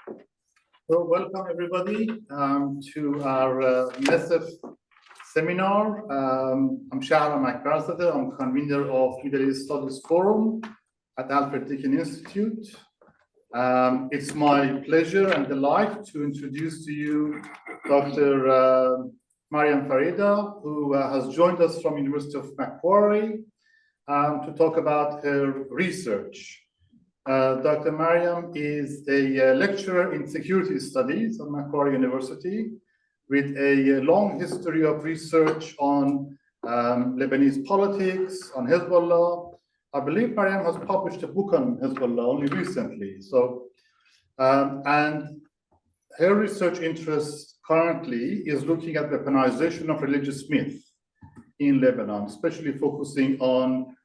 So welcome everybody to our massive seminar. I'm Shahram Akbarzadeh. I'm convener of Middle East Studies Forum at Alfred Deakin Institute. It's my pleasure and delight to introduce to you Dr. Mariam Farida, who has joined us from University of Macquarie to talk about her research. Dr. Mariam is a lecturer in security studies at Macquarie University with a long history of research on Lebanese politics, on Hezbollah. I believe Mariam has published a book on Hezbollah only recently. So, and her research interest currently is looking at weaponization of religious myth in Lebanon, especially focusing on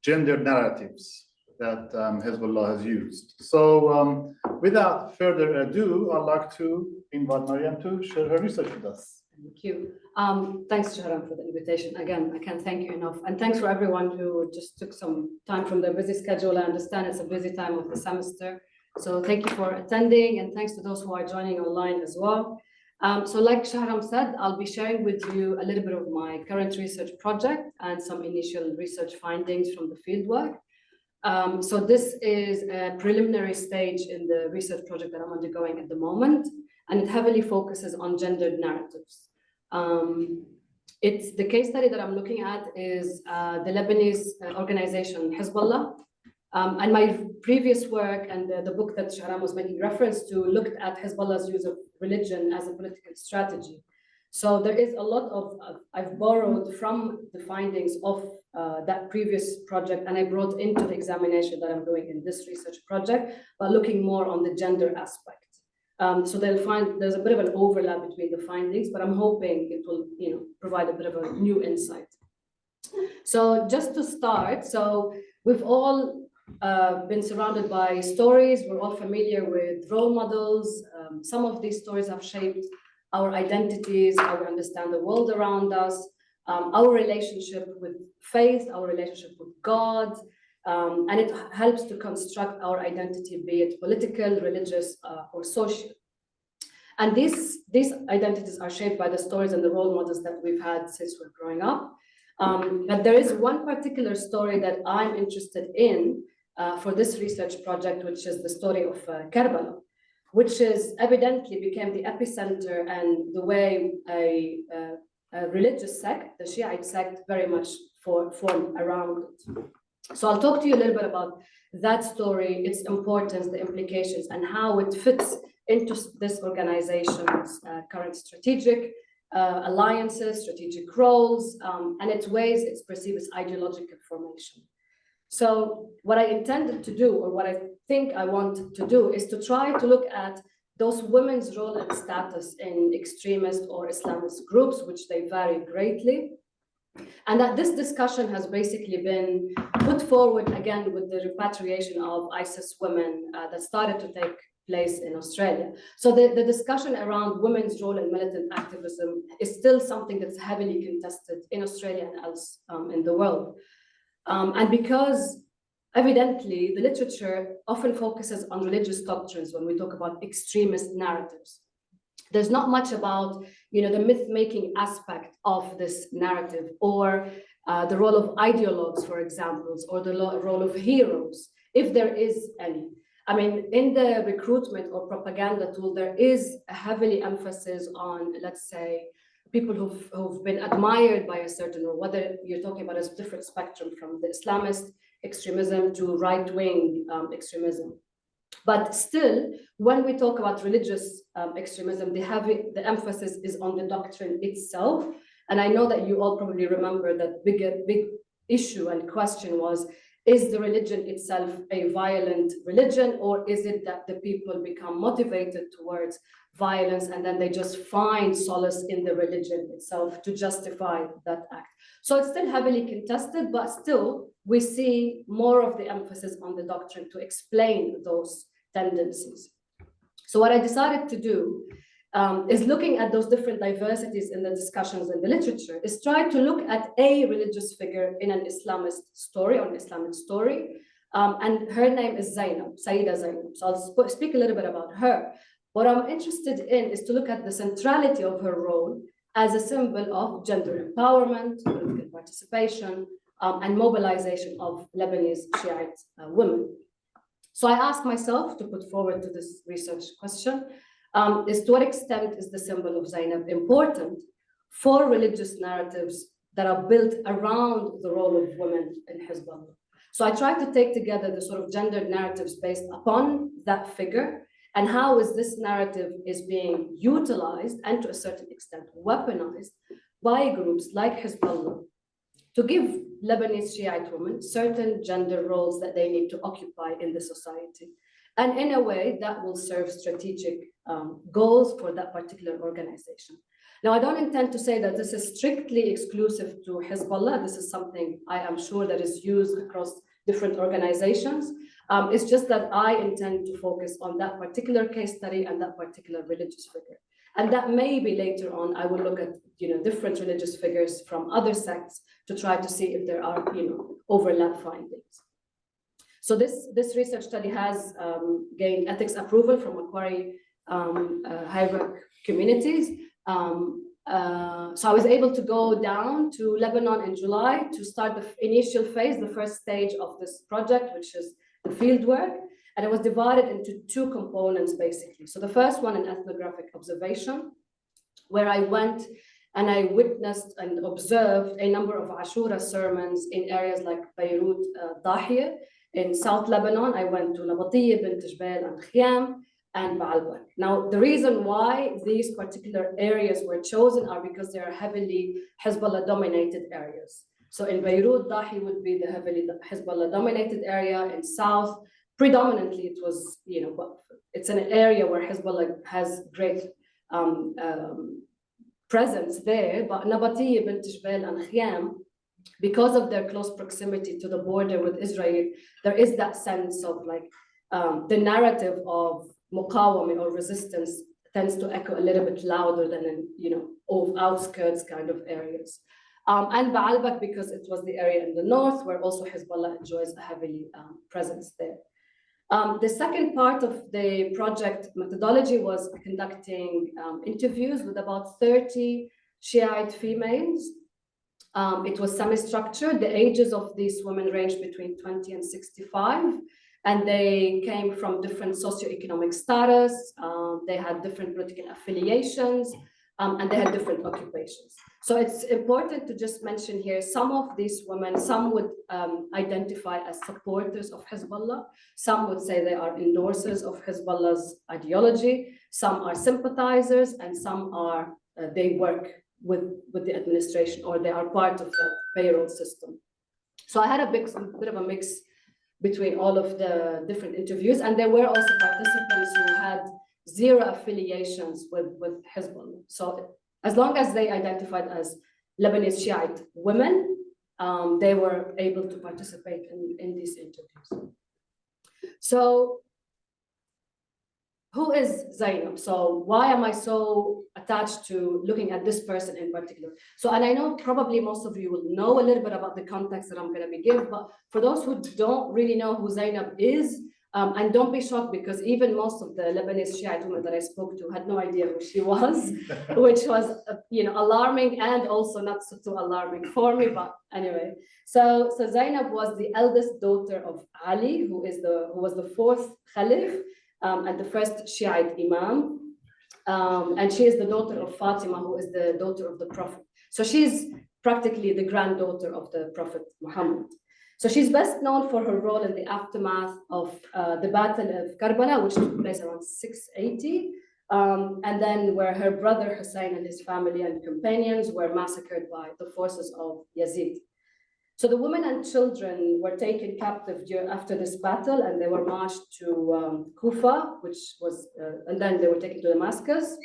gender narratives that Hezbollah has used. So without further ado, I'd like to invite Mariam to share her research with us. Thank you. Thanks, Shahram, for the invitation. Again, I can't thank you enough. And thanks for everyone who just took some time from their busy schedule. I understand it's a busy time of the semester. So thank you for attending, and thanks to those who are joining online as well. So like Shahram said, I'll be sharing with you a little bit of my current research project and some initial research findings from the fieldwork. So this is a preliminary stage in the research project that I'm undergoing at the moment, and it heavily focuses on gendered narratives. It's the case study that I'm looking at is the Lebanese organization Hezbollah. And my previous work and the book that Shahram was making reference to looked at Hezbollah's use of religion as a political strategy. So there is a lot of, I've borrowed from the findings of that previous project, and I brought into the examination that I'm doing in this research project, but looking more on the gender aspect. So they'll find there's a bit of an overlap between the findings, but I'm hoping it will, provide a bit of a new insight. So just to start, so we've all been surrounded by stories. We're all familiar with role models. Some of these stories have shaped our identities, how we understand the world around us, our relationship with faith, our relationship with God, and it helps to construct our identity, be it political, religious, or social. And these identities are shaped by the stories and the role models that we've had since we're growing up. But there is one particular story that I'm interested in for this research project, which is the story of Karbala, which is evidently became the epicenter and the way a religious sect, the Shi'ite sect, very much formed around it. So I'll talk to you a little bit about that story, its importance, the implications, and how it fits into this organization's current strategic alliances, strategic roles, and its ways it's perceived as ideological formation. So what I intended to do, or what I think I want to do, is to try to look at those women's role and status in extremist or Islamist groups, which they vary greatly. And that this discussion has basically been put forward again with the repatriation of ISIS women that started to take place in Australia. So the discussion around women's role in militant activism is still something that's heavily contested in Australia and else in the world. And because evidently the literature often focuses on religious doctrines when we talk about extremist narratives. There's not much about the myth-making aspect of this narrative, or the role of ideologues, for example, or the role of heroes, if there is any. I mean, in the recruitment or propaganda tool, there is a heavily emphasis on, let's say, people who've been admired by a certain, or whether you're talking about a different spectrum from the Islamist extremism to right-wing extremism. But still, when we talk about religious extremism, the emphasis is on the doctrine itself. And I know that you all probably remember that big issue and question was, is the religion itself a violent religion, or is it that the people become motivated towards violence and then they just find solace in the religion itself to justify that act? So it's still heavily contested, but still we see more of the emphasis on the doctrine to explain those tendencies. So what I decided to do is, looking at those different diversities in the discussions in the literature, is try to look at a religious figure in an Islamist story or an Islamic story, And her name is Zainab, Sayyida Zainab. So I'll speak a little bit about her. What I'm interested in is to look at the centrality of her role as a symbol of gender empowerment, political participation, and mobilization of Lebanese Shiite women. So I asked myself to put forward to this research question, is to what extent is the symbol of Zainab important for religious narratives that are built around the role of women in Hezbollah? So I tried to take together the sort of gendered narratives based upon that figure, and how is this narrative is being utilized and to a certain extent weaponized by groups like Hezbollah to give Lebanese Shiite women certain gender roles that they need to occupy in the society. And in a way that will serve strategic goals for that particular organization. Now, I don't intend to say that this is strictly exclusive to Hezbollah. This is something I am sure that is used across different organizations. It's just that I intend to focus on that particular case study and that particular religious figure. And that maybe later on, I will look at different religious figures from other sects to try to see if there are overlap findings. So this research study has gained ethics approval from Macquarie High-Risk communities. So I was able to go down to Lebanon in July to start the initial phase, the first stage of this project, which is the field work. And it was divided into two components, basically. So the first one, an ethnographic observation, where I went and I witnessed and observed a number of Ashura sermons in areas like Beirut, Dahiya. In South Lebanon, I went to Nabatiya, Bint Jbel, and Khiam, and Baalbek. Now, the reason why these particular areas were chosen are because they are heavily Hezbollah-dominated areas. So in Beirut, Dahi would be the heavily Hezbollah-dominated area. In South, predominantly it was, it's an area where Hezbollah has great presence there, but Nabatiya, Bint Jbel, and Khiam, because of their close proximity to the border with Israel, there is that sense of the narrative of muqawami or resistance tends to echo a little bit louder than in, outskirts kind of areas. And Baalbek, because it was the area in the north where also Hezbollah enjoys a heavy presence there. The second part of the project methodology was conducting interviews with about 30 Shiite females. It was semi-structured. The ages of these women ranged between 20 and 65, and they came from different socioeconomic status. They had different political affiliations, and they had different occupations. So it's important to just mention here, some of these women, some would identify as supporters of Hezbollah. Some would say they are endorsers of Hezbollah's ideology. Some are sympathizers, and some are, they work with the administration, or they are part of the payroll system. So I had a bit of a mix between all of the different interviews, and there were also participants who had zero affiliations with Hezbollah. So as long as they identified as Lebanese Shiite women, they were able to participate in these interviews. So who is Zainab? So why am I so attached to looking at this person in particular? So, and I know probably most of you will know a little bit about the context that I'm going to be giving, but for those who don't really know who Zainab is, and don't be shocked, because even most of the Lebanese Shiite women that I spoke to had no idea who she was, which was alarming and also not so too alarming for me. But anyway, so Zainab was the eldest daughter of Ali, who was the fourth Caliph and the first Shiite Imam, and she is the daughter of Fatima, who is the daughter of the Prophet. So she's practically the granddaughter of the Prophet Muhammad. So she's best known for her role in the aftermath of the Battle of Karbala, which took place around 680, and then where her brother Hussein and his family and companions were massacred by the forces of Yazid. So the women and children were taken captive after this battle, and they were marched to Kufa, which was, and then they were taken to Damascus,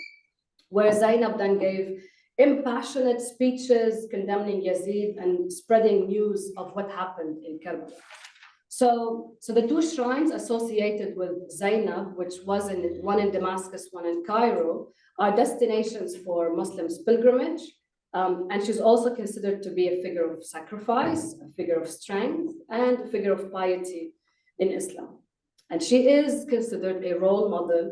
where Zainab then gave impassionate speeches condemning Yazid and spreading news of what happened in Karbala. So the two shrines associated with Zainab, which was one in Damascus, one in Cairo, are destinations for Muslims' pilgrimage. And she's also considered to be a figure of sacrifice, a figure of strength, and a figure of piety in Islam. And she is considered a role model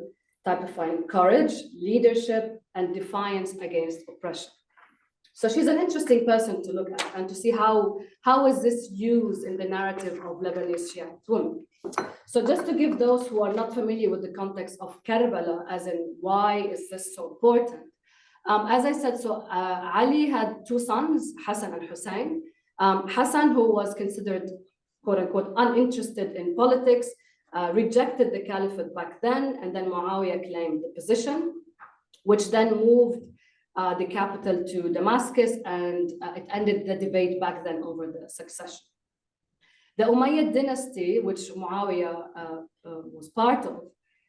typifying courage, leadership, and defiance against oppression. So she's an interesting person to look at and to see how is this used in the narrative of Lebanese Shiite women. So just to give those who are not familiar with the context of Karbala, as in why is this so important? As I said, so Ali had two sons, Hassan and Hussein. Hassan, who was considered, quote unquote, uninterested in politics, rejected the caliphate back then, and then Muawiyah claimed the position, which then moved the capital to Damascus, and it ended the debate back then over the succession. The Umayyad dynasty, which Muawiyah was part of,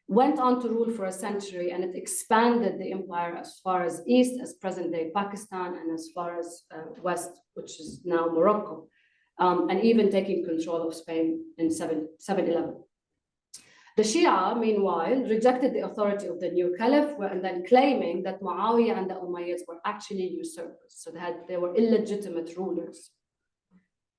went on to rule for a century, and it expanded the empire as far as east as present-day Pakistan and as far as west, which is now Morocco, and even taking control of Spain in 711. The Shia, meanwhile, rejected the authority of the new caliph, and then claiming that Muawiyah and the Umayyads were actually usurpers, so they were illegitimate rulers.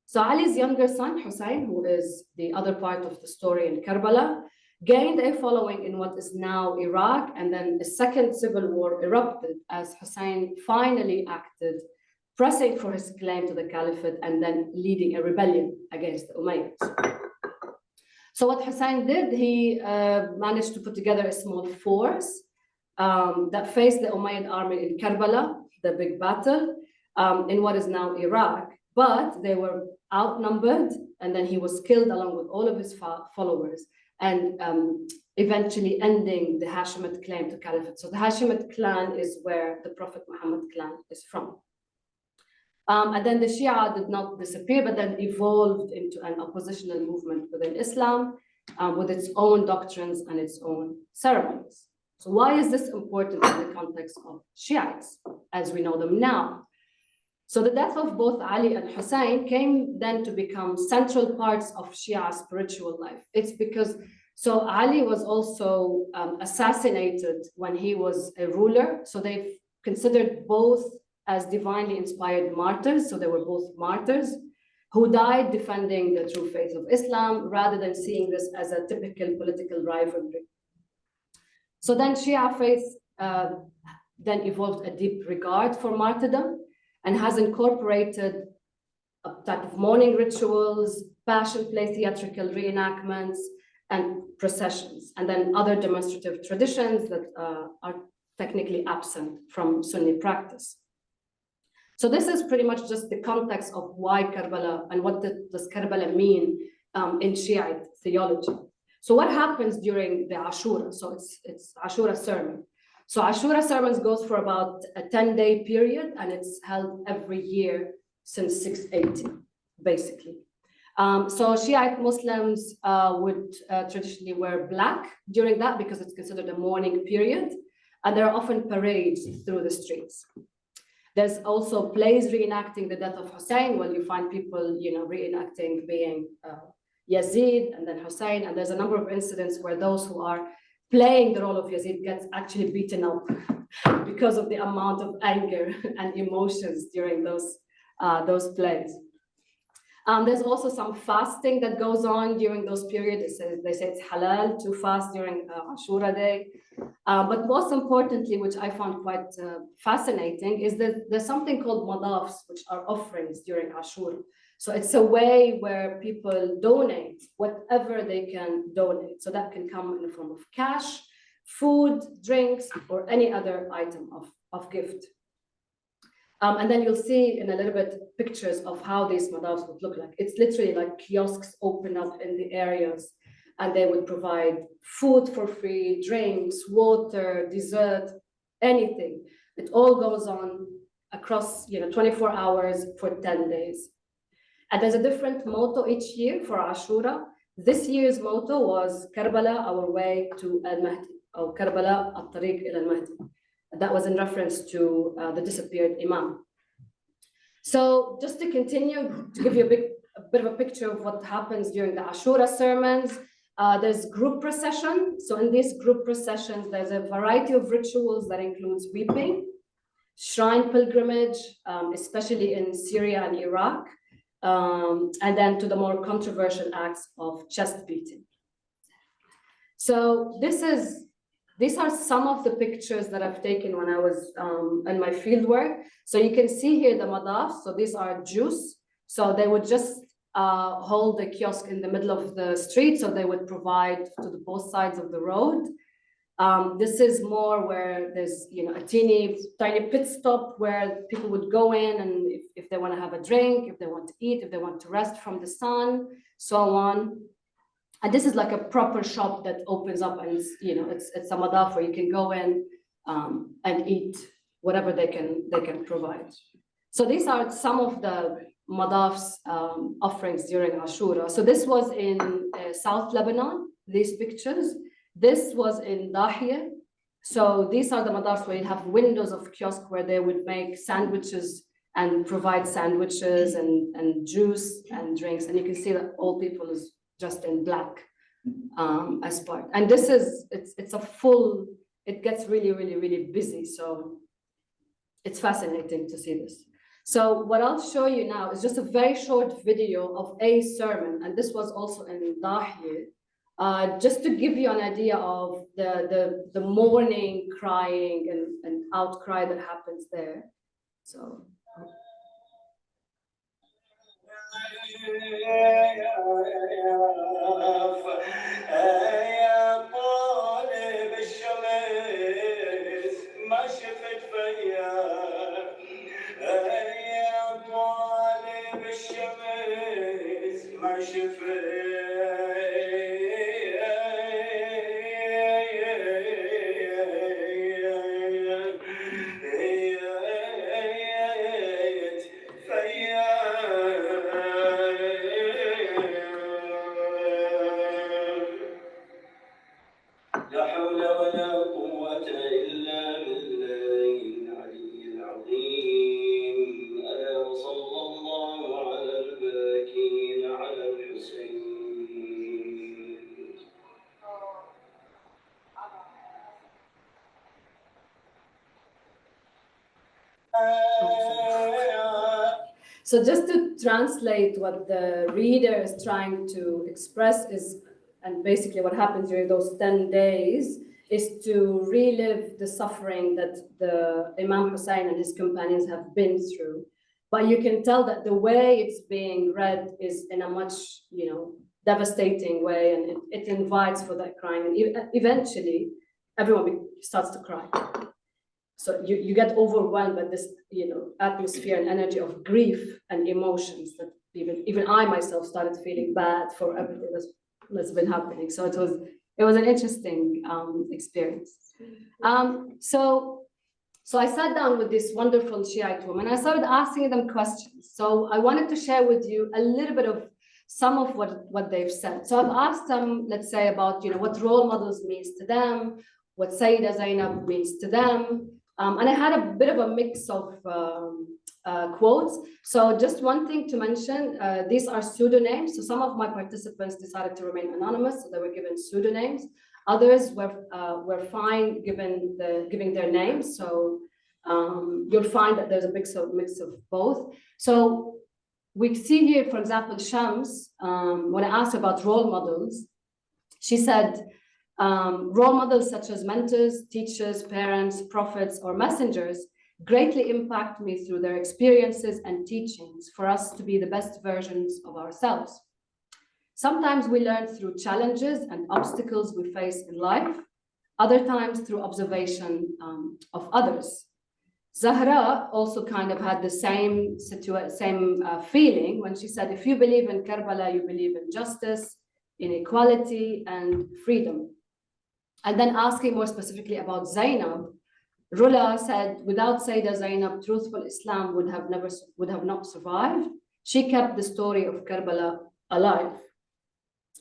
So Ali's younger son, Hussein, who is the other part of the story in Karbala, gained a following in what is now Iraq, and then a second civil war erupted as Hussein finally acted, pressing for his claim to the caliphate and then leading a rebellion against the Umayyads. So what Hussein did, he managed to put together a small force that faced the Umayyad army in Karbala, the big battle, in what is now Iraq, but they were outnumbered, and then he was killed along with all of his followers, and eventually ending the Hashemite claim to caliphate. So the Hashemite clan is where the Prophet Muhammad clan is from. And then the Shia did not disappear, but then evolved into an oppositional movement within Islam with its own doctrines and its own ceremonies. So why is this important in the context of Shiites, as we know them now? So the death of both Ali and Hussein came then to become central parts of Shia spiritual life. It's because, so Ali was also assassinated when he was a ruler. So they've considered both as divinely inspired martyrs. So they were both martyrs who died defending the true faith of Islam rather than seeing this as a typical political rivalry. So then Shia faith then evolved a deep regard for martyrdom and has incorporated a type of mourning rituals, passion play theatrical reenactments, and processions, and then other demonstrative traditions that are technically absent from Sunni practice. So this is pretty much just the context of why Karbala and what does Karbala mean in Shiite theology. So what happens during the Ashura? So it's Ashura sermon. So Ashura sermons goes for about a 10-day period, and it's held every year since 680, basically. So Shiite Muslims would traditionally wear black during that because it's considered a mourning period, and there are often parades through the streets. There's also plays reenacting the death of Hussein, where you find people, reenacting being Yazid and then Hussein, and there's a number of incidents where those who are playing the role of Yazid gets actually beaten up because of the amount of anger and emotions during those plays. There's also some fasting that goes on during those periods. They say it's halal to fast during Ashura Day. But most importantly, which I found quite fascinating, is that there's something called madafs, which are offerings during Ashura. So it's a way where people donate whatever they can donate. So that can come in the form of cash, food, drinks, or any other item of gift. And then you'll see in a little bit pictures of how these madafs would look like. It's literally like kiosks open up in the areas, and they would provide food for free, drinks, water, dessert, anything. It all goes on across 24 hours for 10 days. And there's a different motto each year for Ashura. This year's motto was Karbala, our way to al-Mahdi, or Karbala, al-Tariq ila al-Mahdi. That was in reference to the disappeared Imam. So just to continue, to give you a bit of a picture of what happens during the Ashura sermons, there's group procession. So in these group processions, there's a variety of rituals that includes weeping, shrine pilgrimage, especially in Syria and Iraq, and then to the more controversial acts of chest beating. So these are some of the pictures that I've taken when I was in my field work. So you can see here the madaf. So these are Jews. So they would just hold the kiosk in the middle of the street. So they would provide to the both sides of the road. This is more where there's, you know, a tiny pit stop where people would go in, and if they want to have a drink, if they want to eat, if they want to rest from the sun, so on. And this is like a proper shop that opens up, and you know, it's a madaf where you can go in and eat whatever they can provide. So these are some of the madaf's offerings during Ashura. So this was in South Lebanon, these pictures. This was in Dahiya. So these are the madafs where you have windows of kiosk where they would make sandwiches and provide sandwiches and juice and drinks. And you can see that all people is just in black as part. And this is, it's a full, it gets really, really, really busy. So it's fascinating to see this. So what I'll show you now is just a very short video of a sermon. And this was also in Dahiya. Just to give you an idea of the mourning, crying, and outcry that happens there. So. So just to translate what the reader is trying to express is, and basically what happens during those 10 days is to relive the suffering that the Imam Hussein and his companions have been through. But you can tell that the way it's being read is in a much, you know, devastating way, and it invites for that crying. And eventually, everyone starts to cry. So you get overwhelmed by this, you know, atmosphere and energy of grief and emotions that even I myself started feeling bad for everything that's been happening. So it was an interesting experience. So I sat down with this wonderful Shiite woman. I started asking them questions. So I wanted to share with you a little bit of some of what they've said. So I've asked them, let's say, about, you know, what role models means to them, what Sayyida Zainab means to them. And I had a bit of a mix of quotes. So just one thing to mention, these are pseudonyms. So some of my participants decided to remain anonymous, so they were given pseudonyms. Others were fine giving their names. So you'll find that there's a mix of both. So we see here, for example, Shams, when I asked about role models, she said, role models such as mentors, teachers, parents, prophets, or messengers greatly impact me through their experiences and teachings for us to be the best versions of ourselves. Sometimes we learn through challenges and obstacles we face in life, other times through observation of others. Zahra also kind of had the same feeling when she said, if you believe in Karbala, you believe in justice, inequality, and freedom. And then asking more specifically about Zainab, Rula said, without Sayyida Zainab, truthful Islam would have not survived. She kept the story of Karbala alive.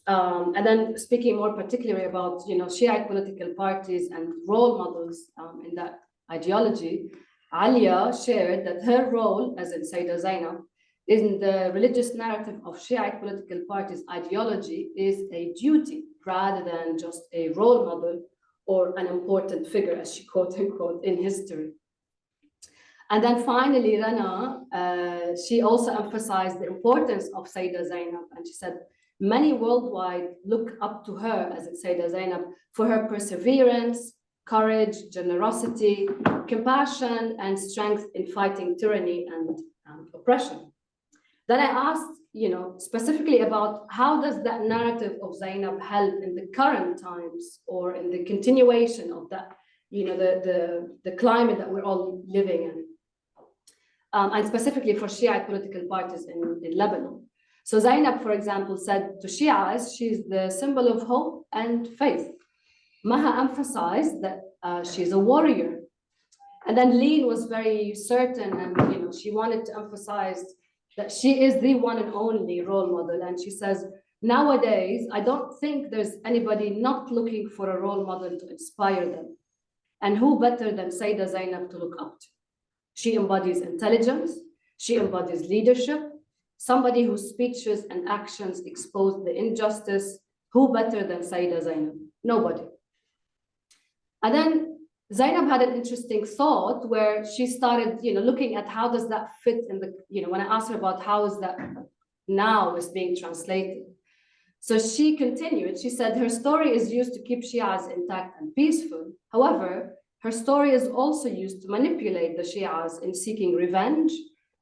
And then speaking more particularly about, you know, Shiite political parties and role models in that ideology, Alia shared that her role, as in Sayyida Zainab, in the religious narrative of Shiite political parties' ideology is a duty rather than just a role model or an important figure, as she quote unquote, in history. And then finally, Rana, she also emphasized the importance of Sayyida Zainab. And she said, many worldwide look up to her, as it Sayyida Zainab, for her perseverance, courage, generosity, compassion, and strength in fighting tyranny and oppression. Then I asked, specifically about how does that narrative of Zainab help in the current times or in the continuation of that, the climate that we're all living in, and specifically for Shiite political parties in Lebanon. So Zainab, for example, said to Shias, she's the symbol of hope and faith. Maha emphasized that she's a warrior. And then Lean was very certain, and she wanted to emphasize that she is the one and only role model. And she says, nowadays, I don't think there's anybody not looking for a role model to inspire them. And who better than Sayyida Zainab to look up to? She embodies intelligence, she embodies leadership, somebody whose speeches and actions expose the injustice. Who better than Sayyida Zainab? Nobody. And then Zainab had an interesting thought where she started, looking at how does that fit in the, when I asked her about how is that now is being translated. So she continued, she said her story is used to keep Shias intact and peaceful. However, her story is also used to manipulate the Shias in seeking revenge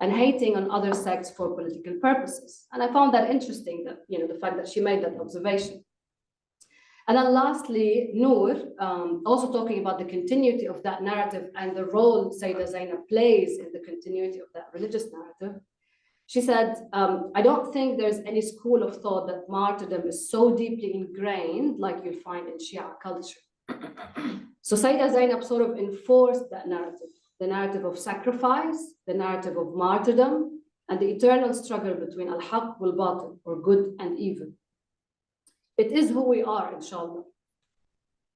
and hating on other sects for political purposes. And I found that interesting, that, the fact that she made that observation. And then lastly, Noor, also talking about the continuity of that narrative and the role Sayyida Zainab plays in the continuity of that religious narrative. She said, I don't think there's any school of thought that martyrdom is so deeply ingrained like you'll find in Shia culture. So Sayyida Zainab sort of enforced that narrative, the narrative of sacrifice, the narrative of martyrdom, and the eternal struggle between al-haq wal-batil, or good and evil. It is who we are, inshallah.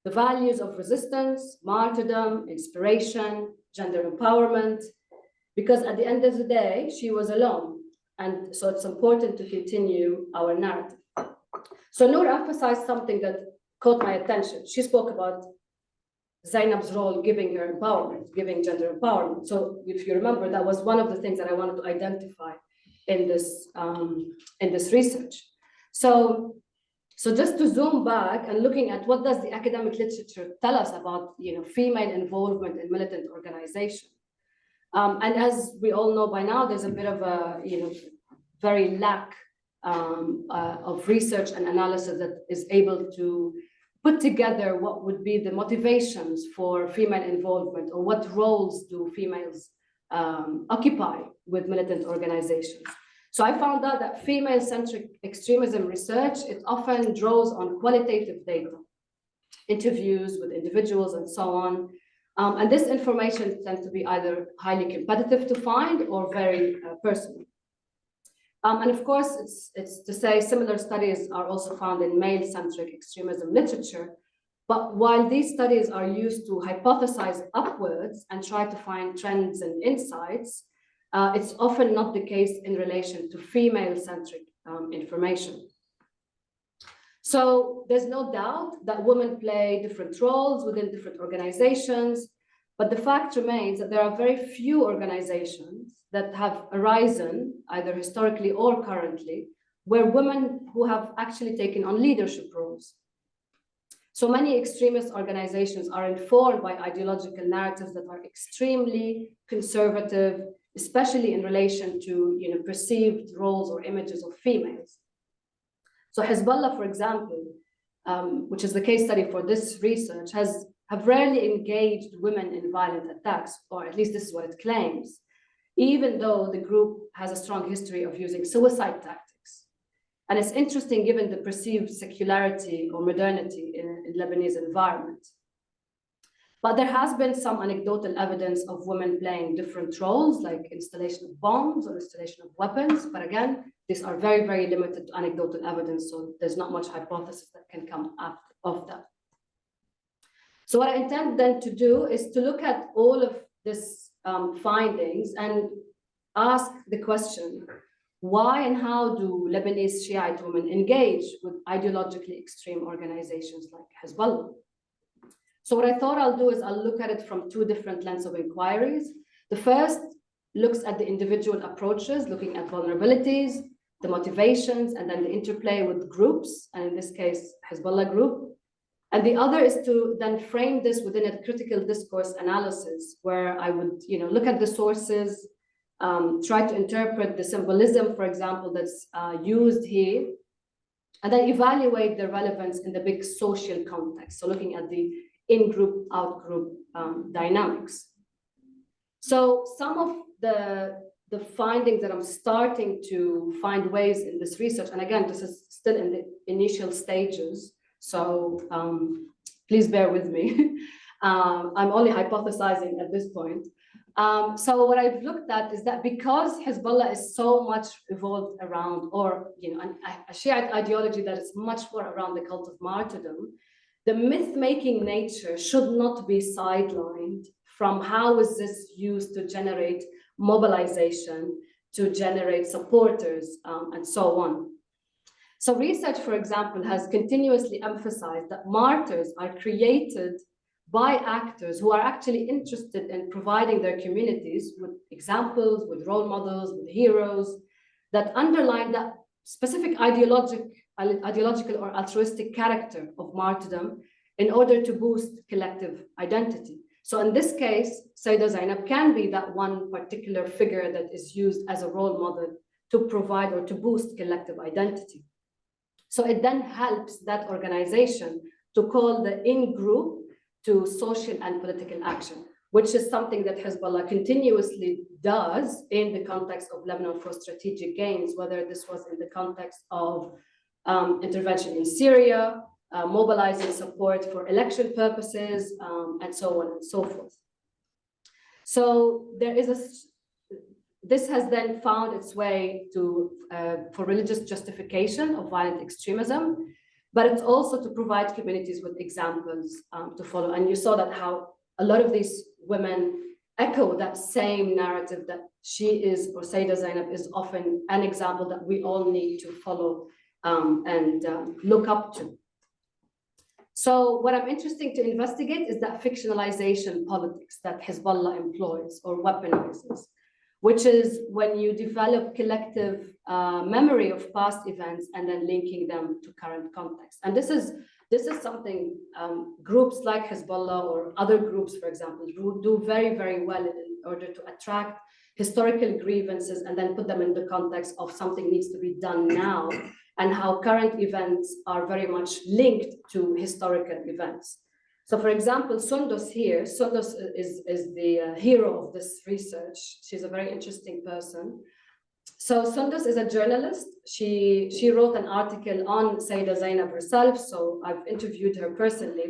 The values of resistance, martyrdom, inspiration, gender empowerment, because at the end of the day, she was alone. And so it's important to continue our narrative. So Noor emphasized something that caught my attention. She spoke about Zainab's role giving her empowerment, giving gender empowerment. So if you remember, that was one of the things that I wanted to identify in this research. So just to zoom back and looking at what does the academic literature tell us about female involvement in militant organization. And as we all know by now, there's a bit of a very lack of research and analysis that is able to put together what would be the motivations for female involvement, or what roles do females occupy with militant organizations. So I found out that female-centric extremism research, it often draws on qualitative data, interviews with individuals and so on. And this information tends to be either highly competitive to find or very personal. And of course, it's to say similar studies are also found in male-centric extremism literature. But while these studies are used to hypothesize upwards and try to find trends and insights, it's often not the case in relation to female-centric information. So there's no doubt that women play different roles within different organizations, but the fact remains that there are very few organizations that have arisen, either historically or currently, where women who have actually taken on leadership roles. So many extremist organizations are informed by ideological narratives that are extremely conservative, especially in relation to perceived roles or images of females. So Hezbollah, for example, which is the case study for this research, have rarely engaged women in violent attacks, or at least this is what it claims, even though the group has a strong history of using suicide tactics. And it's interesting given the perceived secularity or modernity in Lebanese environment. But there has been some anecdotal evidence of women playing different roles, like installation of bombs or installation of weapons. But again, these are very, very limited to anecdotal evidence, so there's not much hypothesis that can come out of that. So what I intend then to do is to look at all of these findings and ask the question, why and how do Lebanese Shiite women engage with ideologically extreme organizations like Hezbollah? So what I thought I'll do is I'll look at it from two different lenses of inquiries. The first looks at the individual approaches, looking at vulnerabilities, the motivations, and then the interplay with groups, and in this case, Hezbollah group. And the other is to then frame this within a critical discourse analysis, where I would look at the sources, try to interpret the symbolism, for example, that's used here, and then evaluate the relevance in the big social context. So looking at the in-group, out-group dynamics. So some of the findings that I'm starting to find ways in this research, and again, this is still in the initial stages, so please bear with me. I'm only hypothesizing at this point. So what I've looked at is that because Hezbollah is so much evolved around, or a Shiite ideology that is much more around the cult of martyrdom, the myth-making nature should not be sidelined from how is this used to generate mobilization, to generate supporters, and so on. So research, for example, has continuously emphasized that martyrs are created by actors who are actually interested in providing their communities with examples, with role models, with heroes that underline that specific ideological or altruistic character of martyrdom in order to boost collective identity. So in this case, Sayyidah Zainab can be that one particular figure that is used as a role model to provide or to boost collective identity. So it then helps that organization to call the in-group to social and political action, which is something that Hezbollah continuously does in the context of Lebanon for strategic gains, whether this was in the context of intervention in Syria, mobilizing support for election purposes, and so on and so forth. So there is this has then found its way to for religious justification of violent extremism, but it's also to provide communities with examples to follow. And you saw that how a lot of these women echo that same narrative that she is, or Sayyidah Zainab is often an example that we all need to follow and look up to. So what I'm interested to investigate is that fictionalization politics that Hezbollah employs or weaponizes, which is when you develop collective memory of past events and then linking them to current context. And this is something groups like Hezbollah or other groups, for example, do very, very well in order to attract historical grievances and then put them in the context of something needs to be done now, and how current events are very much linked to historical events. So for example, Sundus here, Sundus is the hero of this research. She's a very interesting person. So Sundus is a journalist. She wrote an article on Sayyidah Zainab herself, so I've interviewed her personally.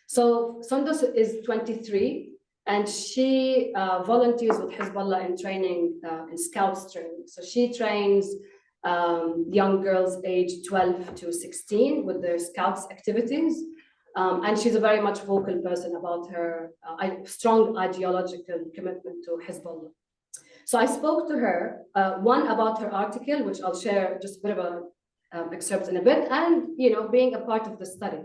So Sundus is 23, and she volunteers with Hezbollah in training, in scouts training. So she trains young girls aged 12 to 16 with their scouts activities. And she's a very much vocal person about her strong ideological commitment to Hezbollah. So I spoke to her, one about her article, which I'll share just a bit of an excerpt in a bit, and being a part of the study.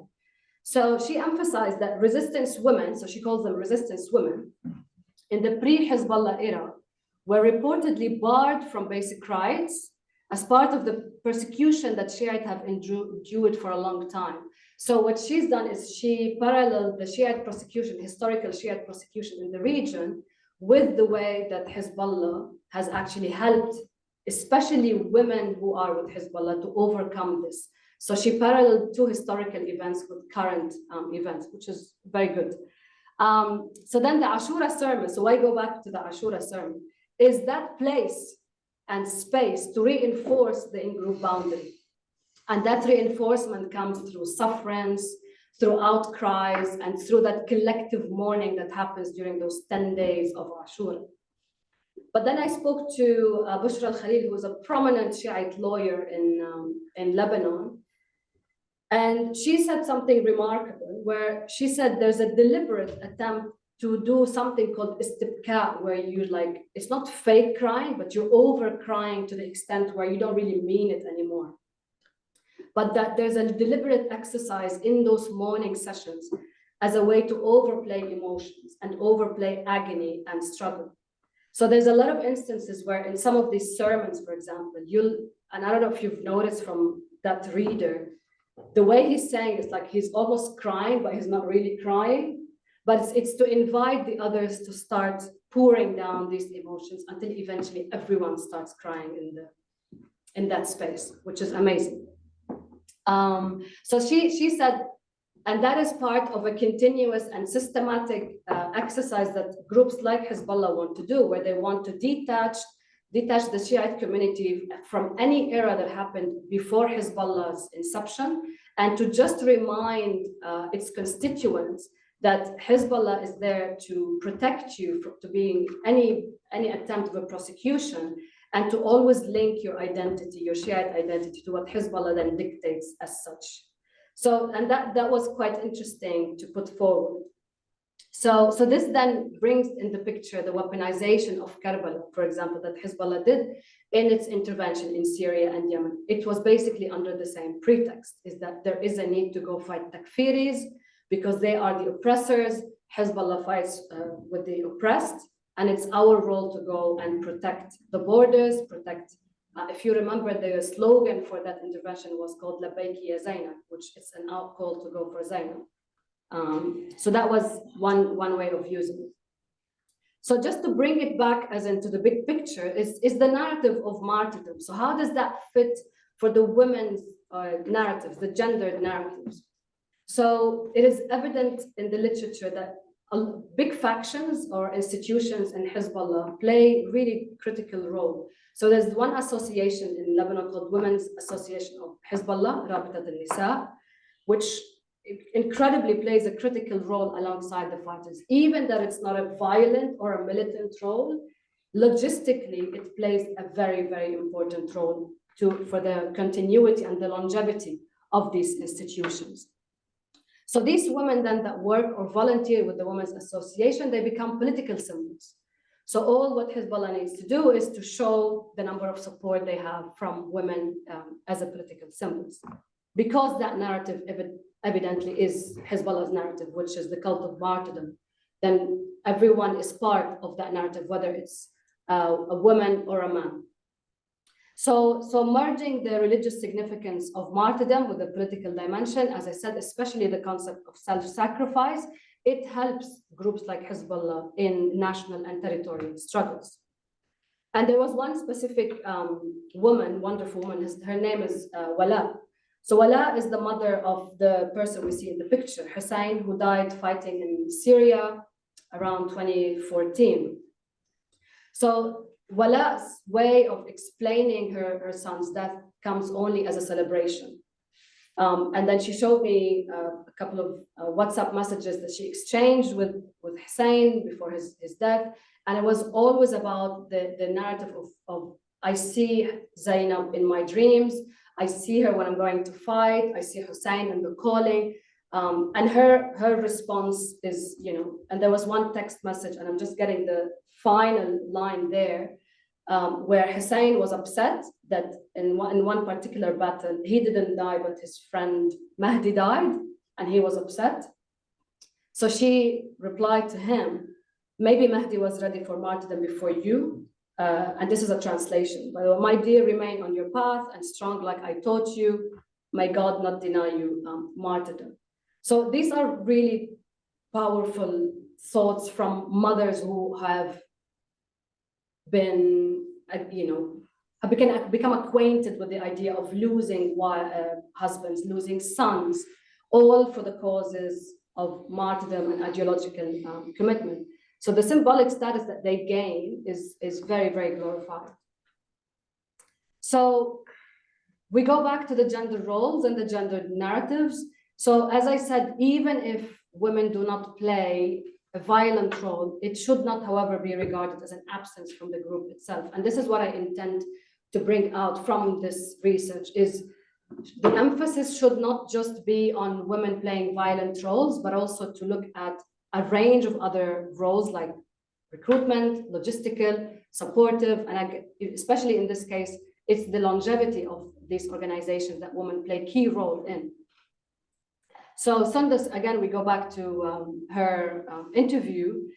So she emphasized that resistance women, so she calls them resistance women, in the pre-Hezbollah era, were reportedly barred from basic rights as part of the persecution that Shiite have endured for a long time. So what she's done is she paralleled the Shiite prosecution, historical Shiite prosecution in the region, with the way that Hezbollah has actually helped, especially women who are with Hezbollah, to overcome this. So she paralleled two historical events with current events, which is very good. So then the Ashura sermon, so I go back to the Ashura sermon, is that place and space to reinforce the in-group boundary. And that reinforcement comes through sufferance, through outcries, and through that collective mourning that happens during those 10 days of Ashura. But then I spoke to Bushra al-Khalil, who is a prominent Shiite lawyer in Lebanon. And she said something remarkable, where she said there's a deliberate attempt to do something called istibka, where you're like, it's not fake crying, but you're over crying to the extent where you don't really mean it anymore. But that there's a deliberate exercise in those mourning sessions as a way to overplay emotions and overplay agony and struggle. So there's a lot of instances where in some of these sermons, for example, and I don't know if you've noticed from that reader, the way he's saying is like he's almost crying, but he's not really crying. But it's to invite the others to start pouring down these emotions until eventually everyone starts crying in that space, which is amazing. So she said, and that is part of a continuous and systematic exercise that groups like Hezbollah want to do, where they want to detach the Shiite community from any era that happened before Hezbollah's inception, and to just remind its constituents that Hezbollah is there to protect you from to being any attempt of a prosecution, and to always link your identity, your Shiite identity, to what Hezbollah then dictates as such. So, and that was quite interesting to put forward. So this then brings in the picture the weaponization of Karbala, for example, that Hezbollah did in its intervention in Syria and Yemen. It was basically under the same pretext, is that there is a need to go fight Takfiris because they are the oppressors. Hezbollah fights with the oppressed, and it's our role to go and protect the borders, protect. If you remember, the slogan for that intervention was called Labbaiki ya Zainab, which is an out call to go for Zainab. So that was one way of using it. So just to bring it back as into the big picture is the narrative of martyrdom. So how does that fit for the women's narratives, the gendered narratives? So it is evident in the literature that big factions or institutions in Hezbollah play a really critical role. So there's one association in Lebanon called Women's Association of Hezbollah, Rabitat al-Nisa, which incredibly plays a critical role alongside the fighters. Even that it's not a violent or a militant role, logistically, it plays a very, very important role for the continuity and the longevity of these institutions. So these women then that work or volunteer with the Women's Association, they become political symbols. So all what Hezbollah needs to do is to show the number of support they have from women as a political symbols. Because that narrative evidently is Hezbollah's narrative, which is the cult of martyrdom, then everyone is part of that narrative, whether it's a woman or a man. So merging the religious significance of martyrdom with the political dimension, as I said, especially the concept of self-sacrifice, it helps groups like Hezbollah in national and territorial struggles. And there was one specific woman, wonderful woman, her name is Wala. So Wala is the mother of the person we see in the picture, Hussein, who died fighting in Syria around 2014. So Wala's way of explaining her son's death comes only as a celebration. And then she showed me a couple of WhatsApp messages that she exchanged with Hussein before his death. And it was always about the narrative of I see Zainab in my dreams. I see her when I'm going to fight. I see Hussein in the calling. And her response is, and there was one text message, and I'm just getting the final line there, where Hussein was upset that in one particular battle, he didn't die, but his friend Mahdi died, and he was upset. So she replied to him, maybe Mahdi was ready for martyrdom before you. And this is a translation. My dear, remain on your path and strong like I taught you. May God not deny you martyrdom. So these are really powerful thoughts from mothers who have been, have become acquainted with the idea of losing husbands, losing sons, all for the causes of martyrdom and ideological commitment. So the symbolic status that they gain is very, very glorified. So we go back to the gender roles and the gender narratives. So as I said, even if women do not play a violent role, it should not, however, be regarded as an absence from the group itself. And this is what I intend to bring out from this research, is the emphasis should not just be on women playing violent roles, but also to look at a range of other roles like recruitment, logistical, supportive, and especially in this case, it's the longevity of these organizations that women play a key role in. So Sundus, again, we go back to her interview.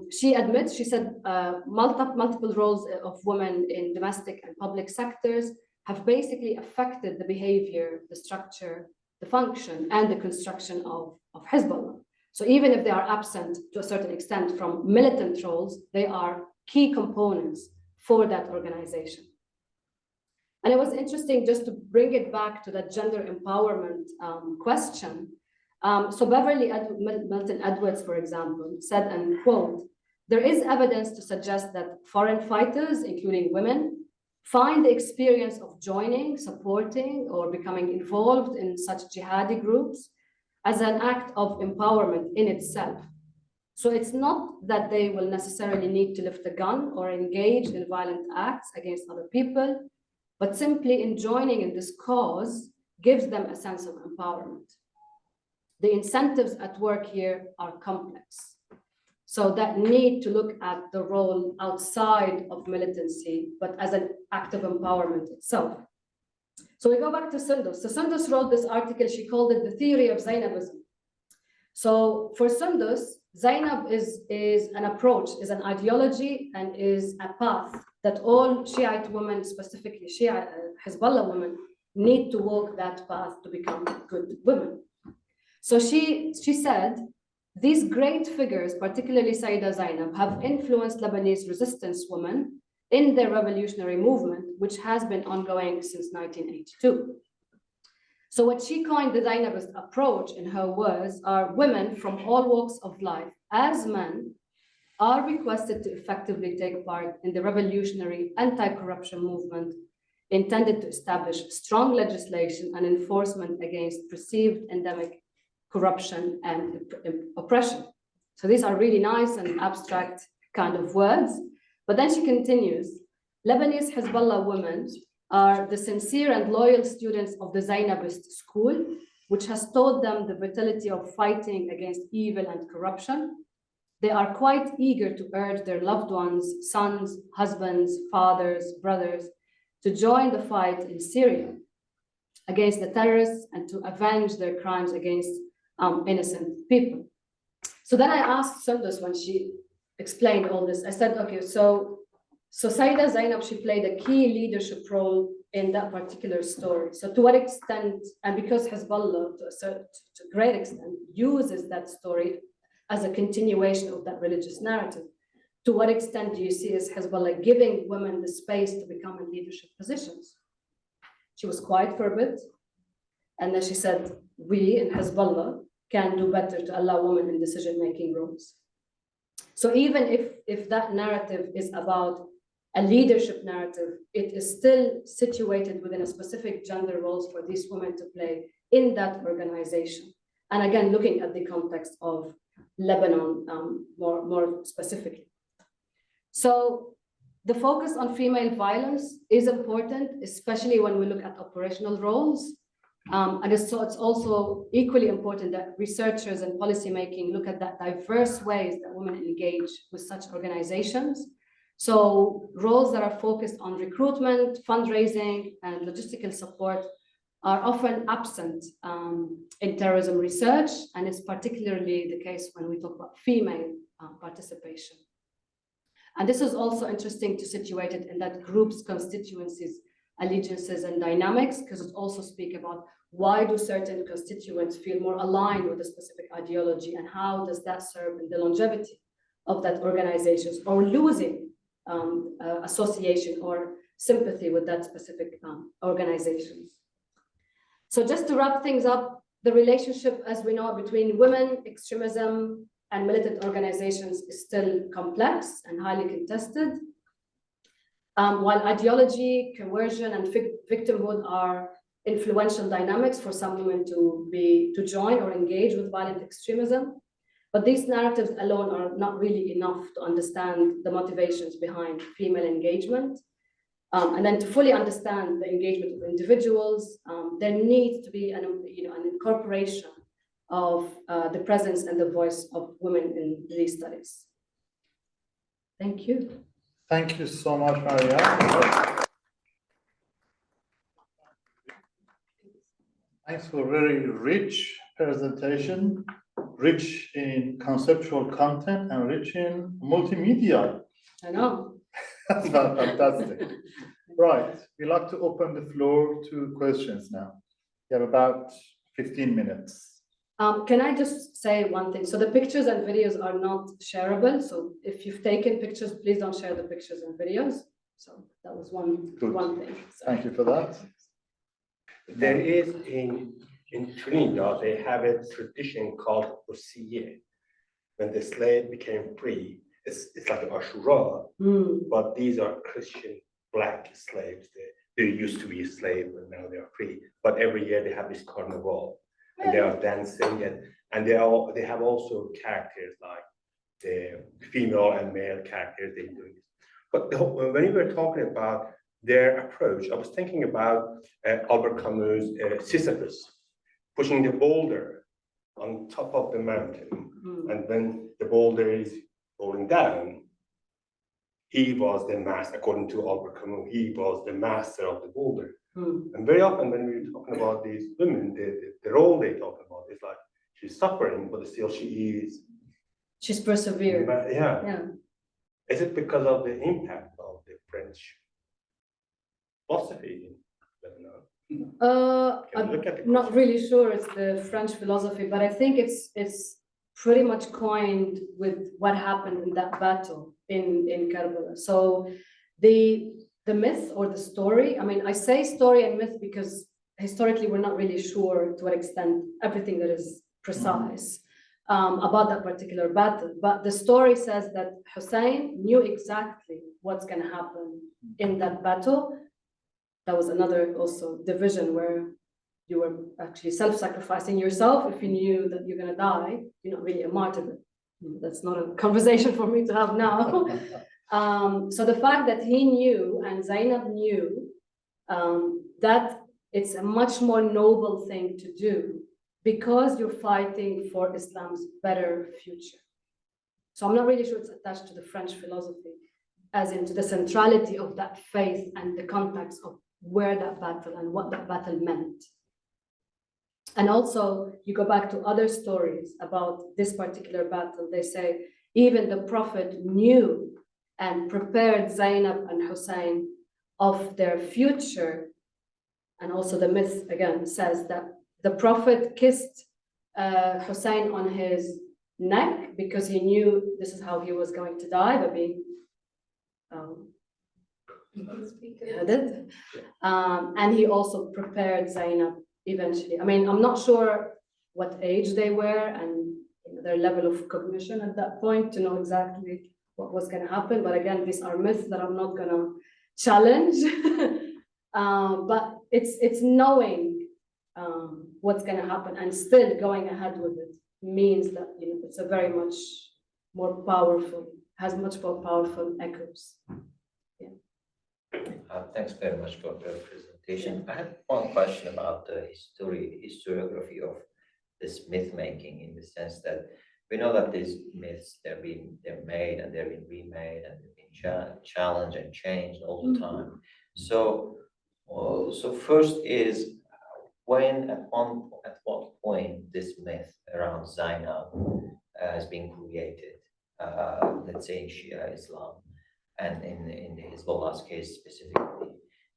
She admits, she said, multiple roles of women in domestic and public sectors have basically affected the behavior, the structure, the function, and the construction of Hezbollah. So even if they are absent to a certain extent from militant roles, they are key components for that organization. And it was interesting just to bring it back to that gender empowerment question. So Beverly Milton Edwards, for example, said, and quote, "There is evidence to suggest that foreign fighters, including women, find the experience of joining, supporting, or becoming involved in such jihadi groups as an act of empowerment in itself. So it's not that they will necessarily need to lift a gun or engage in violent acts against other people, but simply in joining in this cause gives them a sense of empowerment. The incentives at work here are complex. So that need to look at the role outside of militancy, but as an act of empowerment itself." So we go back to Sundus. So Sundus wrote this article, she called it the theory of Zainabism. So for Sundus, Zainab is an approach, is an ideology, and is a path that all Shiite women, specifically Shiite Hezbollah women, need to walk that path to become good women. So she said, "These great figures, particularly Sayyida Zainab, have influenced Lebanese resistance women in their revolutionary movement, which has been ongoing since 1982. So what she coined the Zainabist approach, in her words, are women from all walks of life, as men, are requested to effectively take part in the revolutionary anti-corruption movement intended to establish strong legislation and enforcement against perceived endemic corruption and oppression." So these are really nice and abstract kind of words. But then she continues, "Lebanese Hezbollah women are the sincere and loyal students of the Zainabist school, which has taught them the vitality of fighting against evil and corruption. They are quite eager to urge their loved ones, sons, husbands, fathers, brothers, to join the fight in Syria against the terrorists and to avenge their crimes against innocent people." So then I asked Sundus when she explained all this, I said, okay, so Sayyida Zainab, she played a key leadership role in that particular story. So to what extent, and because Hezbollah to a great extent uses that story as a continuation of that religious narrative, to what extent do you see as Hezbollah giving women the space to become in leadership positions? She was quiet for a bit, and then she said, "We in Hezbollah can do better to allow women in decision-making roles." So even if that narrative is about a leadership narrative, it is still situated within a specific gender roles for these women to play in that organization. And again, looking at the context of Lebanon more specifically. So the focus on female violence is important, especially when we look at operational roles. And it's also equally important that researchers and policymaking look at that diverse ways that women engage with such organizations. So roles that are focused on recruitment, fundraising, and logistical support are often absent in terrorism research, and it's particularly the case when we talk about female participation. And this is also interesting to situate it in that groups, constituencies, allegiances, and dynamics, because it also speaks about why do certain constituents feel more aligned with a specific ideology, and how does that serve in the longevity of that organizations, or losing association or sympathy with that specific organizations. So just to wrap things up, the relationship, as we know, between women, extremism, and militant organizations is still complex and highly contested. While ideology, coercion, and victimhood are influential dynamics for some women to join or engage with violent extremism, but these narratives alone are not really enough to understand the motivations behind female engagement. And then to fully understand the engagement of individuals, there needs to be an incorporation of the presence and the voice of women in these studies. Thank you. Thank you so much, Mariam. Thanks for very rich presentation, rich in conceptual content and rich in multimedia. I know. That's fantastic. Right, we'd like to open the floor to questions now. We have about 15 minutes. Can I just say one thing? So the pictures and videos are not shareable. So if you've taken pictures, please don't share the pictures and videos. So that was one thing. So. Thank you for that. There is in Trinidad, they have a tradition called Osiyeh. When the slave became free, it's like Ashura, but these are Christian black slaves. They used to be slaves, but now they are free. But every year they have this carnival, and they are dancing, and they have also characters like the female and male characters. They do this. But when we were talking about their approach, I was thinking about Albert Camus' Sisyphus pushing the boulder on top of the mountain, and when the boulder is falling down, he was the master, according to Albert Camus, he was the master of the boulder. And very often when we're talking about these women, the role they talk about is like, she's suffering, but still she's persevered. Yeah. Is it because of the impact of the French philosophy in Lebanon? I'm not really sure it's the French philosophy, but I think it's pretty much coined with what happened in that battle in Karbala. So the myth or the story, I mean, I say story and myth because historically we're not really sure to what extent everything that is precise about that particular battle. But the story says that Hussein knew exactly what's going to happen in that battle. That was another also division where you were actually self-sacrificing yourself. If you knew that you're going to die, you're not really a martyr. That's not a conversation for me to have now. So the fact that he knew and Zainab knew that it's a much more noble thing to do because you're fighting for Islam's better future. So I'm not really sure it's attached to the French philosophy, as into the centrality of that faith and the context of where that battle and what that battle meant. And also, you go back to other stories about this particular battle. They say even the Prophet knew and prepared Zainab and Hussein of their future. And also the myth, again, says that the Prophet kissed Hussein on his neck because he knew this is how he was going to die, by being beheaded. And he also prepared Zainab eventually. I mean, I'm not sure what age they were and their level of cognition at that point to know exactly what was going to happen. But again, these are myths that I'm not going to challenge. But it's knowing what's going to happen and still going ahead with it means that it's a very much more powerful, has much more powerful echoes. Thanks very much for the presentation. I have one question about the historiography of this myth making, in the sense that we know that these myths, they're made and they're being remade and they're being challenged and changed all the time. So first is at what point this myth around Zainab has been created, let's say in Shia Islam, and in the Hezbollah's case specifically.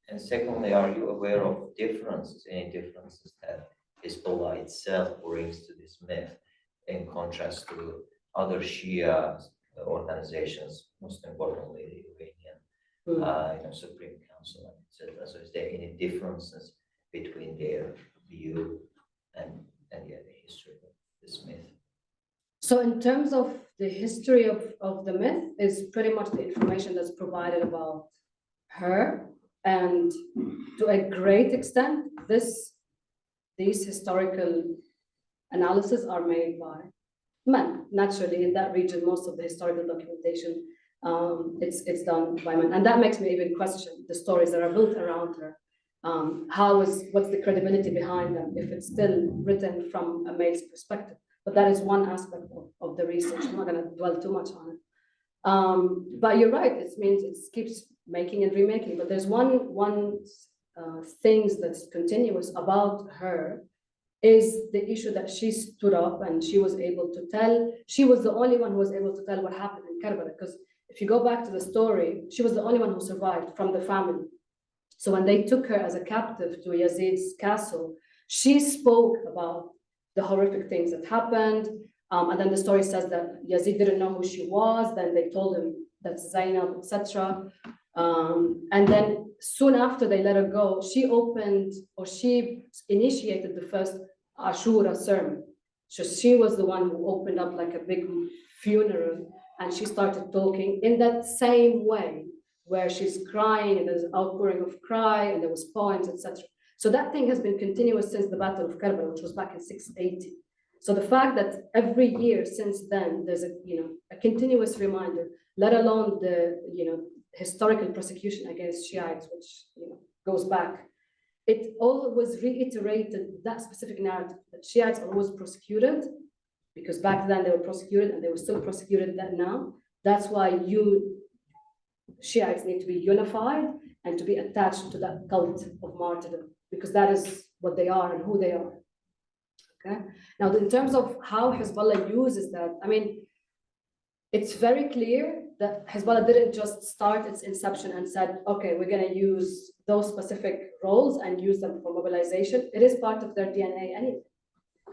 And secondly, are you aware of any differences that Hezbollah itself brings to this myth in contrast to other Shia organizations, most importantly the Iranian Supreme Council, etc. So is there any differences between their view and the history of this myth? So in terms of the history of the myth is pretty much the information that's provided about her, and to a great extent, these historical analyses are made by men. Naturally, in that region, most of the historical documentation it's done by men, and that makes me even question the stories that are built around her. What's the credibility behind them if it's still written from a male's perspective? But that is one aspect of the research. I'm not going to dwell too much on it. But you're right. It means it keeps making and remaking. But there's one things that's continuous about her is the issue that she stood up and she was able to tell. She was the only one who was able to tell what happened in Karbala, because if you go back to the story, she was the only one who survived from the family. So when they took her as a captive to Yazid's castle, she spoke about the horrific things that happened. And then the story says that Yazid didn't know who she was. Then they told him that's Zainab, etc. And then soon after they let her go, she initiated the first Ashura sermon. So she was the one who opened up like a big funeral, and she started talking in that same way, where she's crying and there's outpouring of cry and there was poems, etc. So that thing has been continuous since the Battle of Karbala, which was back in 680. So the fact that every year since then there's a continuous reminder, let alone the historical prosecution against Shiites, which goes back, it always reiterated that specific narrative that Shiites are always prosecuted, because back then they were prosecuted and they were still prosecuted now. That's why Shiites need to be unified and to be attached to that cult of martyrdom, because that is what they are and who they are. Okay. Now, in terms of how Hezbollah uses that, I mean, it's very clear that Hezbollah didn't just start its inception and said, okay, we're going to use those specific roles and use them for mobilization. It is part of their DNA anyway.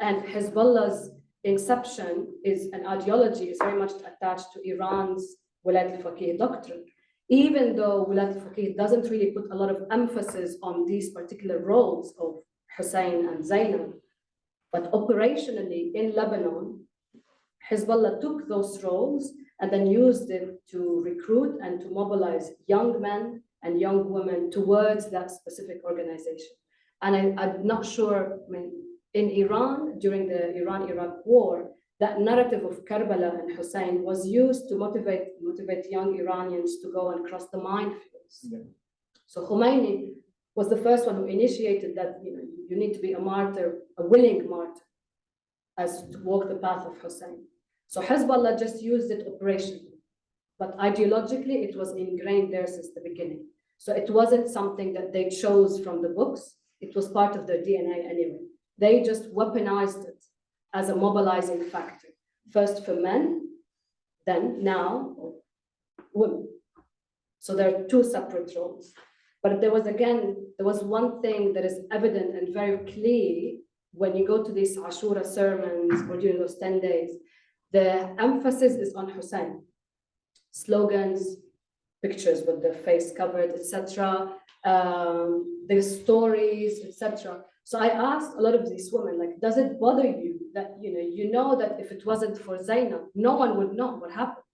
And Hezbollah's inception is an ideology, is very much attached to Iran's Wilayat al-Faqih doctrine. Even though Wilayat al-Faqih doesn't really put a lot of emphasis on these particular roles of Hussein and Zainab, but operationally in Lebanon, Hezbollah took those roles and then used it to recruit and to mobilize young men and young women towards that specific organization. And I'm not sure, I mean, in Iran, during the Iran-Iraq war, that narrative of Karbala and Hussein was used to motivate young Iranians to go and cross the minefields. Yeah. So Khomeini was the first one who initiated that, you need to be a martyr, a willing martyr, as to walk the path of Hussein. So Hezbollah just used it operationally, but ideologically it was ingrained there since the beginning. So it wasn't something that they chose from the books. It was part of their DNA anyway. They just weaponized it as a mobilizing factor, first for men, then now women. So there are two separate roles. But there was one thing that is evident and very clear when you go to these Ashura sermons or during those 10 days, the emphasis is on Hussein. Slogans, pictures with the face covered, etc. The stories, etc. So I asked a lot of these women, like, does it bother you that, you know that if it wasn't for Zainab, no one would know what happened?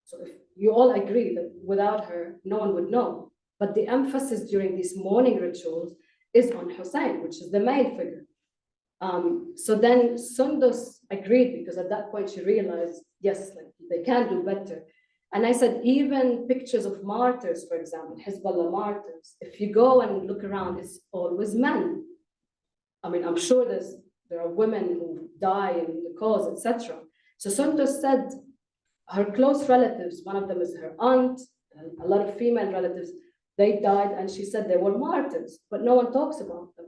So if you all agree that without her, no one would know. But the emphasis during these morning rituals is on Hussein, which is the main figure. So then Sundus agreed, because at that point she realized, yes, like they can do better. And I said, even pictures of martyrs, for example, Hezbollah martyrs, if you go and look around, it's always men. I mean, I'm sure there are women who die in the cause, etc. So Sundus said her close relatives, one of them is her aunt, and a lot of female relatives, they died, and she said they were martyrs, but no one talks about them.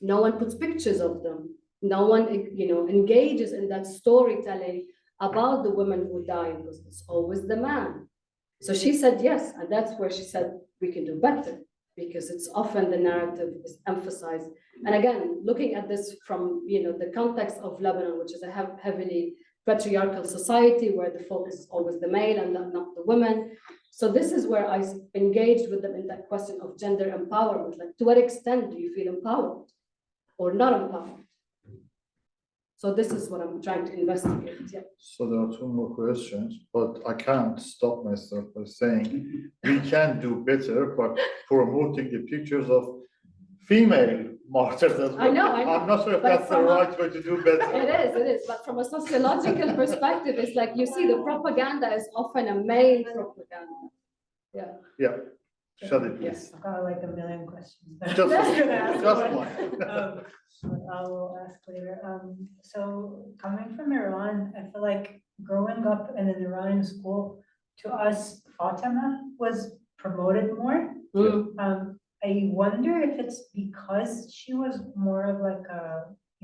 No one puts pictures of them. No one, engages in that storytelling about the women who die, because it's always the man. So she said yes, and that's where she said we can do better, because it's often the narrative is emphasized. And again, looking at this from the context of Lebanon, which is a heavily patriarchal society where the focus is always the male and not the women. So this is where I engaged with them in that question of gender empowerment. Like, to what extent do you feel empowered or not empowered? So this is what I'm trying to investigate. Yeah. So there are two more questions, but I can't stop myself by saying we can do better by promoting the pictures of female martyrs as well. I know. I'm not sure if that's the right way to do better. It is. But from a sociological perspective, it's like you see the propaganda is often a male propaganda. Yeah. Yeah. Shut it, please. I've got like a million questions. Just one. one. I will ask later. So coming from Iran, I feel like growing up in an Iranian school, to us, Fatima was promoted more. Mm. I wonder if it's because she was more of like a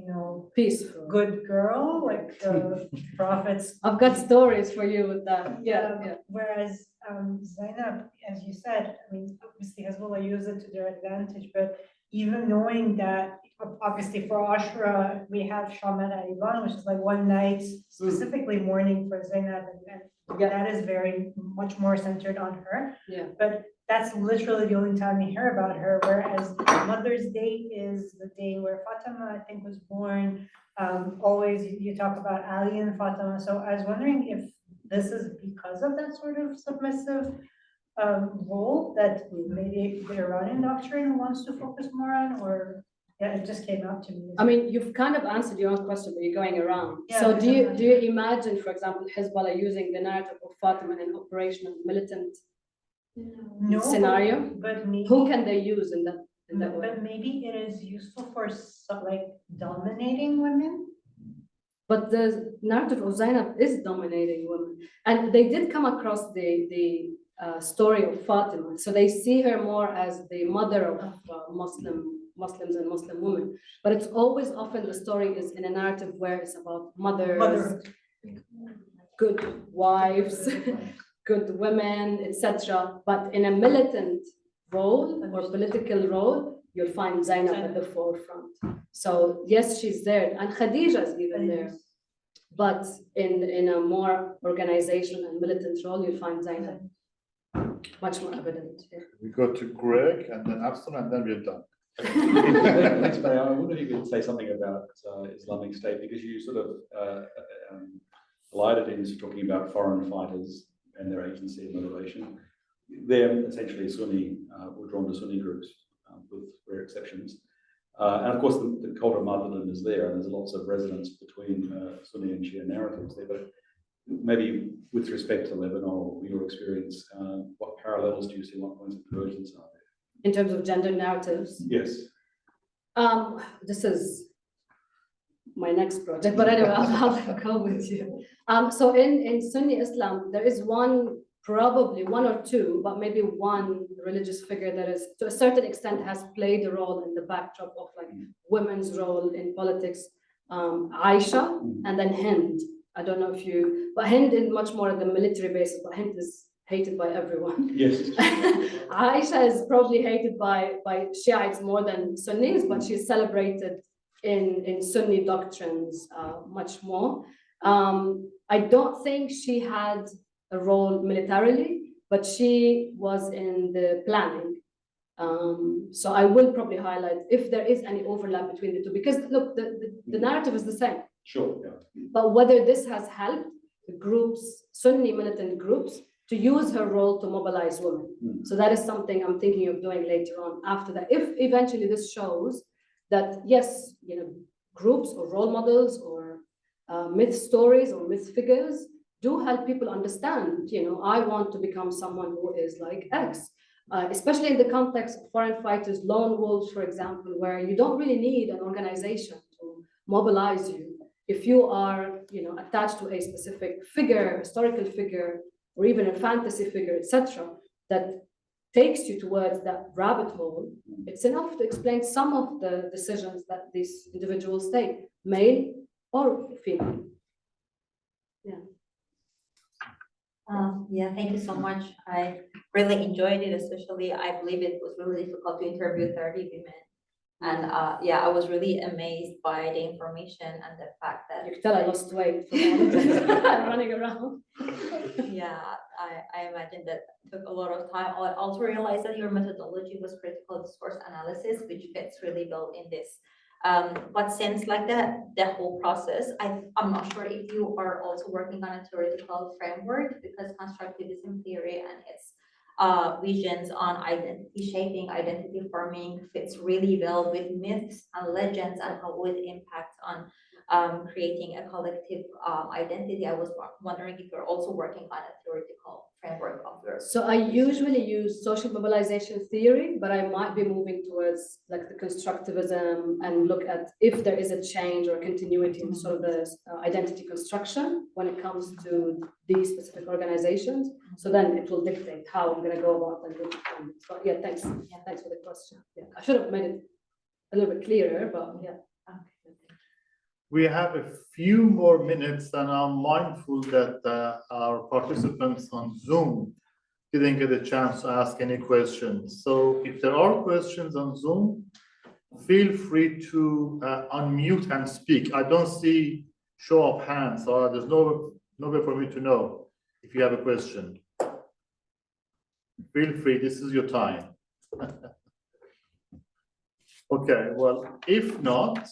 Peaceful. good girl, like the prophets. I've got stories for you with that. Yeah. Whereas Zainab, as you said, I mean, obviously Hezbollah use it to their advantage, but even knowing that, obviously for Ashura, we have Shaman Ivan, which is like one night specifically mourning for Zainab, and Yeah. that is very much more centered on her. Yeah. But that's literally the only time you hear about her, whereas Mother's Day is the day where Fatima, I think, was born. Always you talk about Ali and Fatima. So I was wondering if this is because of that sort of submissive role that maybe the Iranian doctrine wants to focus more on, or yeah, it just came out to me. I mean, you've kind of answered your own question, but you're going around. Yeah, So do you exactly. imagine, for example, Hezbollah using the narrative of Fatima in an operational militant No, scenario? but maybe. Who can they use in that way? But maybe it is useful for like dominating women. But the narrative of Zainab is dominating women, and they did come across the story of Fatima. So they see her more as the mother of Muslims and Muslim women. But it's always often the story is in a narrative where it's about mothers, good wives, good women, etc. But in a militant role or political role, you'll find Zainab at the forefront. So yes, she's there, and Khadija is even there. But in a more organizational and militant role, you'll find Zainab much more evident. Yeah. We go to Greg and then Afton and then we're done. Thanks, Mariam. I wonder if you could say something about Islamic State, because you sort of alluded into talking about foreign fighters and their agency and motivation. They're essentially Sunni, were drawn to Sunni groups with rare exceptions. And of course, the cult of martyrdom is there, and there's lots of resonance between Sunni and Shia narratives there. But maybe with respect to Lebanon or your experience, what parallels do you see? What points of convergence are there? In terms of gender narratives. Yes. This is my next project, but anyway, I'll go with you. So in Sunni Islam, there is probably one or two, but maybe one religious figure that is, to a certain extent, has played a role in the backdrop of like women's role in politics. Aisha, and then Hind. I don't know if but Hind is much more at the military basis, but Hind is hated by everyone. Yes. Aisha is probably hated by Shiites more than Sunnis, but she's celebrated in Sunni doctrines much more. I don't think she had a role militarily, but she was in the planning. So I will probably highlight if there is any overlap between the two, because look, the narrative is the same. Sure. Yeah. But whether this has helped the groups, Sunni militant groups, to use her role to mobilize women. So that is something I'm thinking of doing later on after that. If eventually this shows that, yes, groups or role models or myth stories or myth figures do help people understand, I want to become someone who is like X, especially in the context of foreign fighters, lone wolves, for example, where you don't really need an organization to mobilize you. If you are, attached to a specific figure, historical figure, or even a fantasy figure, etc., that takes you towards that rabbit hole, it's enough to explain some of the decisions that these individuals take, male or female. Yeah, thank you so much. I really enjoyed it, especially I believe it was really difficult to interview 30 women. And yeah, I was really amazed by the information and the fact that You can tell I lost weight from running around. yeah, I imagine that took a lot of time. I also realized that your methodology was critical discourse analysis, which fits really well in this. But since like the whole process, I'm not sure if you are also working on a theoretical framework, because constructivism theory and its visions on identity shaping, identity forming fits really well with myths and legends and how it impacts on creating a collective identity. I was wondering if you're also working on a theoretical framework of yours. So I usually use social mobilization theory, but I might be moving towards like the constructivism and look at if there is a change or continuity in sort of the identity construction when it comes to these specific organizations. So then it will dictate how I'm going to go about and look at them. So yeah, thanks. Yeah, thanks for the question. Yeah, I should have made it a little bit clearer, but yeah. We have a few more minutes, and I'm mindful that our participants on Zoom didn't get a chance to ask any questions. So if there are questions on Zoom, feel free to unmute and speak. I don't see show of hands, so there's no way for me to know if you have a question. Feel free, this is your time. Okay, well, if not,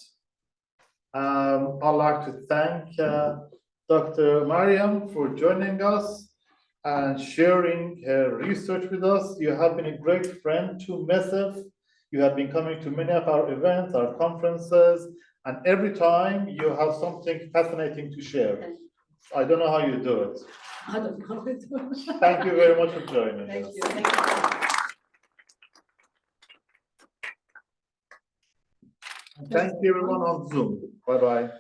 I'd like to thank Dr. Mariam for joining us and sharing her research with us. You have been a great friend to MESEF. You have been coming to many of our events, our conferences, and every time you have something fascinating to share. I don't know how you do it. I don't know how to do it. Thank you very much for joining Thank us. you. Thank you. Thank you everyone on Zoom. Bye-bye.